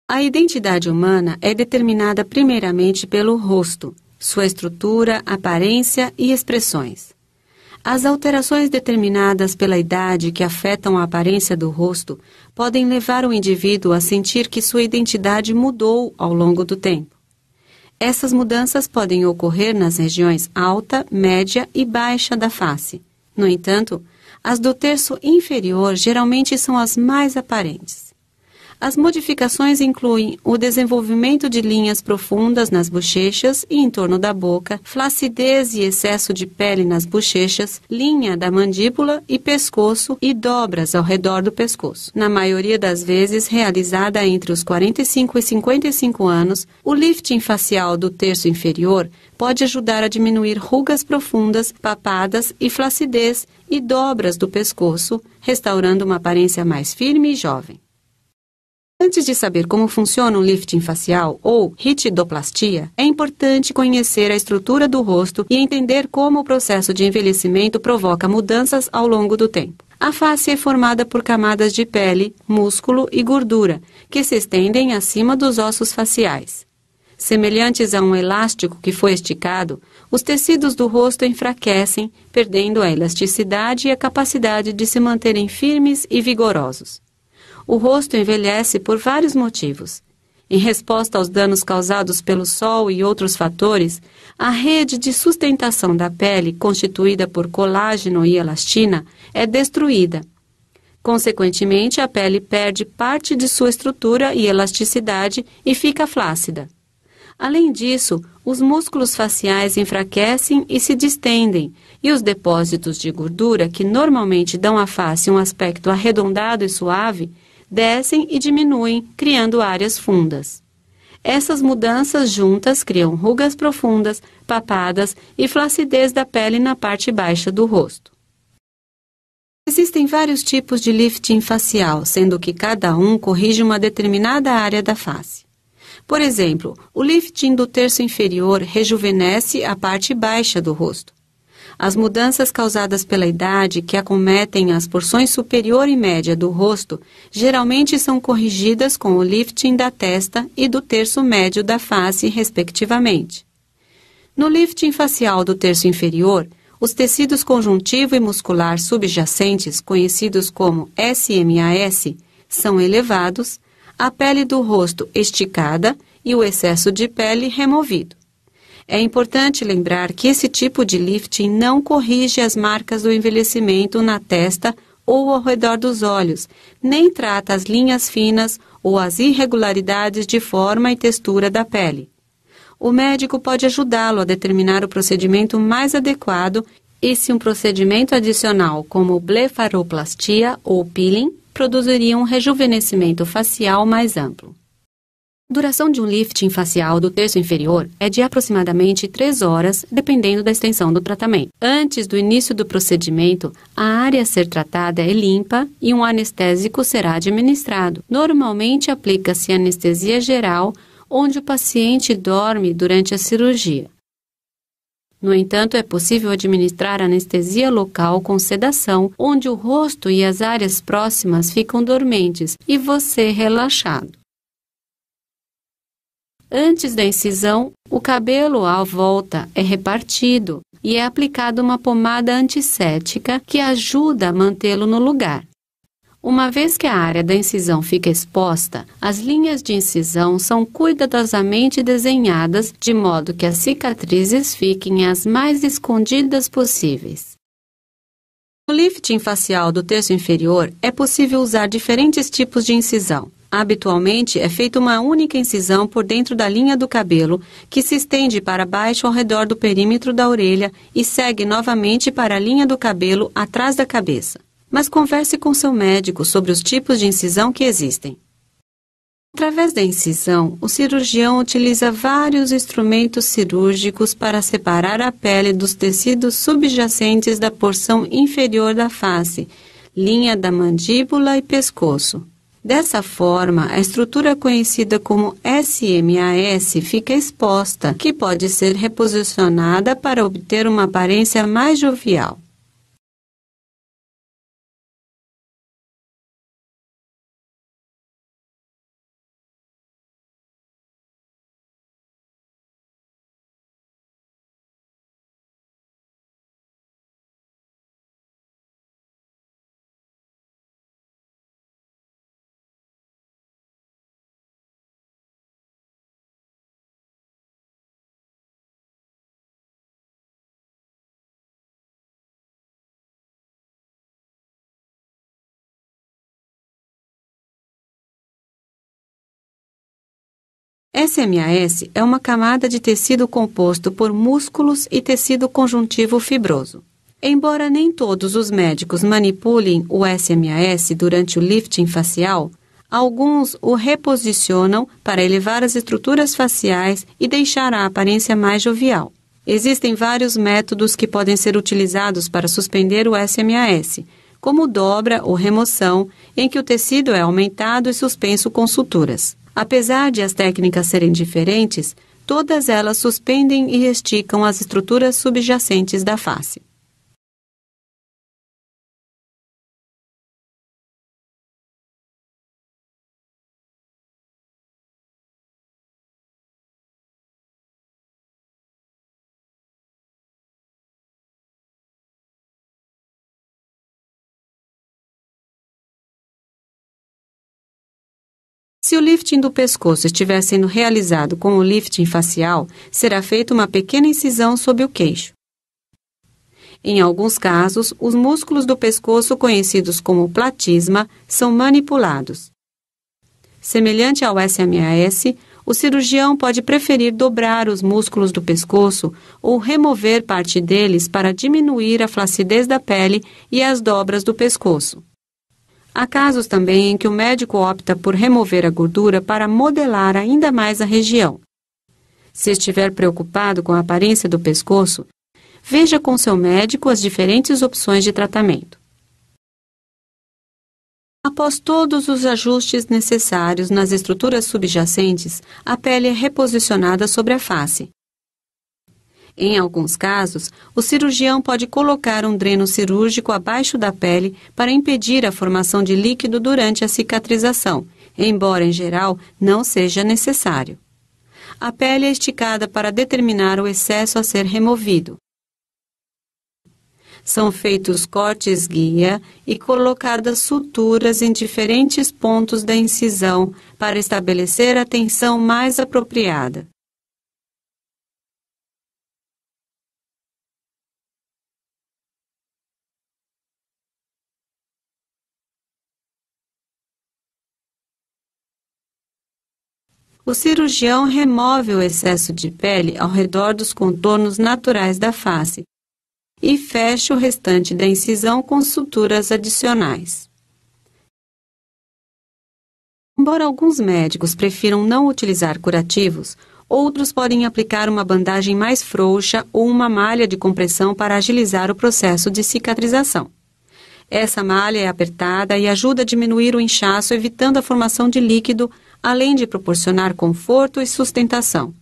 A identidade humana é determinada primeiramente pelo rosto, sua estrutura, aparência e expressões. As alterações determinadas pela idade que afetam a aparência do rosto podem levar o indivíduo a sentir que sua identidade mudou ao longo do tempo. Essas mudanças podem ocorrer nas regiões alta, média e baixa da face. No entanto, as do terço inferior geralmente são as mais aparentes. As modificações incluem o desenvolvimento de linhas profundas nas bochechas e em torno da boca, flacidez e excesso de pele nas bochechas, linha da mandíbula e pescoço e dobras ao redor do pescoço. Na maioria das vezes realizada entre os 45 e 55 anos, o lifting facial do terço inferior pode ajudar a diminuir rugas profundas, papadas e flacidez e dobras do pescoço, restaurando uma aparência mais firme e jovem. Antes de saber como funciona um lifting facial ou ritidoplastia, é importante conhecer a estrutura do rosto e entender como o processo de envelhecimento provoca mudanças ao longo do tempo. A face é formada por camadas de pele, músculo e gordura, que se estendem acima dos ossos faciais. Semelhantes a um elástico que foi esticado, os tecidos do rosto enfraquecem, perdendo a elasticidade e a capacidade de se manterem firmes e vigorosos. O rosto envelhece por vários motivos. Em resposta aos danos causados pelo sol e outros fatores, a rede de sustentação da pele, constituída por colágeno e elastina, é destruída. Consequentemente, a pele perde parte de sua estrutura e elasticidade e fica flácida. Além disso, os músculos faciais enfraquecem e se distendem, e os depósitos de gordura, que normalmente dão à face um aspecto arredondado e suave, descem e diminuem, criando áreas fundas. Essas mudanças juntas criam rugas profundas, papadas e flacidez da pele na parte baixa do rosto. Existem vários tipos de lifting facial, sendo que cada um corrige uma determinada área da face. Por exemplo, o lifting do terço inferior rejuvenesce a parte baixa do rosto. As mudanças causadas pela idade que acometem as porções superior e média do rosto geralmente são corrigidas com o lifting da testa e do terço médio da face, respectivamente. No lifting facial do terço inferior, os tecidos conjuntivo e muscular subjacentes, conhecidos como SMAS, são elevados, a pele do rosto esticada e o excesso de pele removido. É importante lembrar que esse tipo de lifting não corrige as marcas do envelhecimento na testa ou ao redor dos olhos, nem trata as linhas finas ou as irregularidades de forma e textura da pele. O médico pode ajudá-lo a determinar o procedimento mais adequado e se um procedimento adicional, como blefaroplastia ou peeling, produziria um rejuvenescimento facial mais amplo. A duração de um lifting facial do terço inferior é de aproximadamente 3 horas, dependendo da extensão do tratamento. Antes do início do procedimento, a área a ser tratada é limpa e um anestésico será administrado. Normalmente aplica-se anestesia geral, onde o paciente dorme durante a cirurgia. No entanto, é possível administrar anestesia local com sedação, onde o rosto e as áreas próximas ficam dormentes e você relaxado. Antes da incisão, o cabelo à volta é repartido e é aplicada uma pomada antisséptica que ajuda a mantê-lo no lugar. Uma vez que a área da incisão fica exposta, as linhas de incisão são cuidadosamente desenhadas de modo que as cicatrizes fiquem as mais escondidas possíveis. No lifting facial do terço inferior, é possível usar diferentes tipos de incisão. Habitualmente, é feita uma única incisão por dentro da linha do cabelo, que se estende para baixo ao redor do perímetro da orelha e segue novamente para a linha do cabelo atrás da cabeça. Mas converse com seu médico sobre os tipos de incisão que existem. Através da incisão, o cirurgião utiliza vários instrumentos cirúrgicos para separar a pele dos tecidos subjacentes da porção inferior da face, linha da mandíbula e pescoço. Dessa forma, a estrutura conhecida como SMAS fica exposta, que pode ser reposicionada para obter uma aparência mais jovial. SMAS é uma camada de tecido composto por músculos e tecido conjuntivo fibroso. Embora nem todos os médicos manipulem o SMAS durante o lifting facial, alguns o reposicionam para elevar as estruturas faciais e deixar a aparência mais jovial. Existem vários métodos que podem ser utilizados para suspender o SMAS, como dobra ou remoção, em que o tecido é aumentado e suspenso com suturas. Apesar de as técnicas serem diferentes, todas elas suspendem e esticam as estruturas subjacentes da face. Se o lifting do pescoço estiver sendo realizado com o lifting facial, será feita uma pequena incisão sob o queixo. Em alguns casos, os músculos do pescoço, conhecidos como platisma, são manipulados. Semelhante ao SMAS, o cirurgião pode preferir dobrar os músculos do pescoço ou remover parte deles para diminuir a flacidez da pele e as dobras do pescoço. Há casos também em que o médico opta por remover a gordura para modelar ainda mais a região. Se estiver preocupado com a aparência do pescoço, veja com seu médico as diferentes opções de tratamento. Após todos os ajustes necessários nas estruturas subjacentes, a pele é reposicionada sobre a face. Em alguns casos, o cirurgião pode colocar um dreno cirúrgico abaixo da pele para impedir a formação de líquido durante a cicatrização, embora em geral não seja necessário. A pele é esticada para determinar o excesso a ser removido. São feitos cortes guia e colocadas suturas em diferentes pontos da incisão para estabelecer a tensão mais apropriada. O cirurgião remove o excesso de pele ao redor dos contornos naturais da face e fecha o restante da incisão com suturas adicionais. Embora alguns médicos prefiram não utilizar curativos, outros podem aplicar uma bandagem mais frouxa ou uma malha de compressão para agilizar o processo de cicatrização. Essa malha é apertada e ajuda a diminuir o inchaço, evitando a formação de líquido, além de proporcionar conforto e sustentação.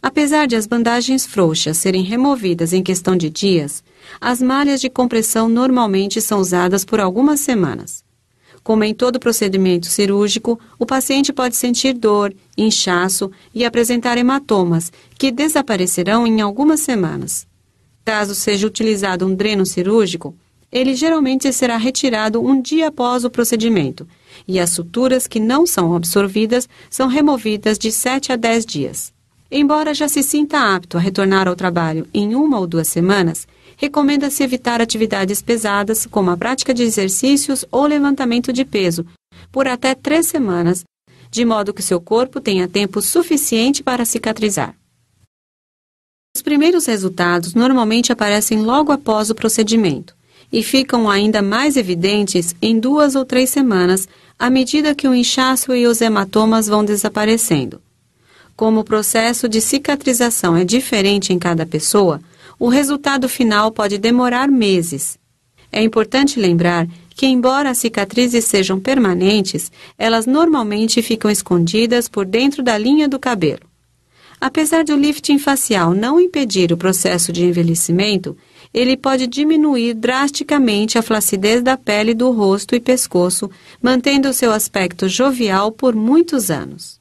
Apesar de as bandagens frouxas serem removidas em questão de dias, as malhas de compressão normalmente são usadas por algumas semanas. Como em todo procedimento cirúrgico, o paciente pode sentir dor, inchaço e apresentar hematomas, que desaparecerão em algumas semanas. Caso seja utilizado um dreno cirúrgico, ele geralmente será retirado um dia após o procedimento, e as suturas que não são absorvidas são removidas de 7 a 10 dias. Embora já se sinta apto a retornar ao trabalho em 1 ou 2 semanas, recomenda-se evitar atividades pesadas, como a prática de exercícios ou levantamento de peso, por até 3 semanas, de modo que seu corpo tenha tempo suficiente para cicatrizar. Os primeiros resultados normalmente aparecem logo após o procedimento e ficam ainda mais evidentes em 2 ou 3 semanas, à medida que o inchaço e os hematomas vão desaparecendo. Como o processo de cicatrização é diferente em cada pessoa, o resultado final pode demorar meses. É importante lembrar que, embora as cicatrizes sejam permanentes, elas normalmente ficam escondidas por dentro da linha do cabelo. Apesar do lifting facial não impedir o processo de envelhecimento, ele pode diminuir drasticamente a flacidez da pele do rosto e pescoço, mantendo seu aspecto jovial por muitos anos.